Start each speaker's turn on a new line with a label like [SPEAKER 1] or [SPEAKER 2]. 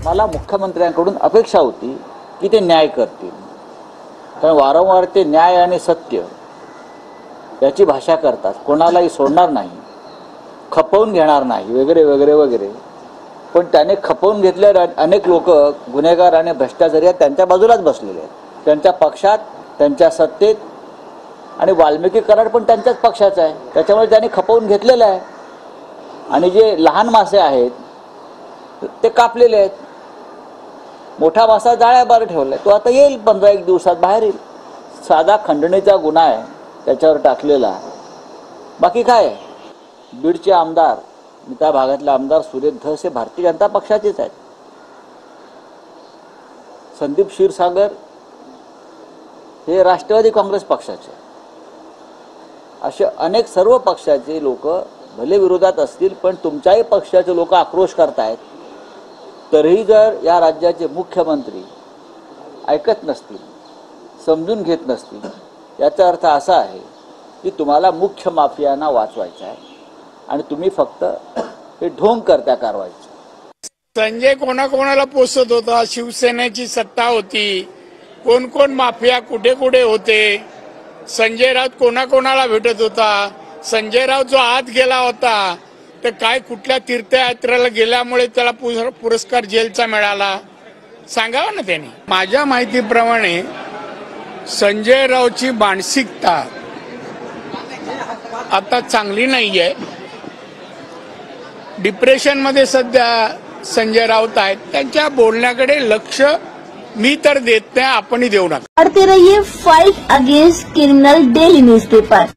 [SPEAKER 1] मला मुख्यमंत्र्यांकडून अपेक्षा होती की ते न्याय करतील, कारण वारंवार ते न्याय आणि सत्य याची भाषा करतात, कोणालाही सोडणार नाही, खपवून घेणार नाही वगैरे वगैरे वगैरे. पण त्याने खपवून घेतलेले अनेक लोक गुन्हेगार आणि भ्रष्टाचारी त्यांच्या बाजूलाच बसलेले आहेत, त्यांच्या पक्षात, त्यांच्या सत्तेत. आणि वाल्मिकी कराड पण त्यांच्याच पक्षाचा आहे, त्याच्यामुळे त्यांनी खपवून घेतलेलं आहे. आणि जे लहान मासे आहेत ते कापलेले आहेत, मोठा मासा जाळ्याबाहेर ठेवलाय, तो आता येईल 15-1 दिवसात बाहेर येईल. साधा खंडणीचा गुन्हा आहे त्याच्यावर टाकलेला. बाकी काय, बीडचे आमदार, त्या भागातले आमदार सुरेश धस हे भारतीय जनता पक्षाचेच आहेत. संदीप क्षीरसागर हे राष्ट्रवादी काँग्रेस पक्षाचे. असे अनेक सर्व पक्षाचे लोक भले विरोधात असतील, पण तुमच्याही पक्षाचे लोक आक्रोश करतायत. तरीही जर या राज्याचे मुख्यमंत्री ऐकत नसतील, समजून घेत नसतील, याचा अर्थ असा आहे की तुम्हाला मुख्य माफियांना वाचवायचं आहे आणि तुम्ही फक्त हे ढोंग करत्या कारवाईचे.
[SPEAKER 2] संजय कोणाकोणाला पोसत होता, शिवसेनेची सत्ता होती, कोण कोण माफिया कुठे कुठे होते, संजय राऊत कोणाकोणाला भेटत होता, संजय राऊत जो आत गेला होता तर काय कुठल्या तीर्थयात्रेला गेल्यामुळे त्याला पुरस्कार जेलचा मिळाला, सांगावं ना त्यांनी. माझ्या माहितीप्रमाणे संजय राऊतची मानसिकता आता चांगली नाहीये, डिप्रेशन मध्ये सध्या संजय राऊत आहेत. त्यांच्या बोलण्याकडे लक्ष मी तर देत नाही, आपणही देऊ नका.
[SPEAKER 3] पढ़ते रहिए fight against criminal daily newspaper.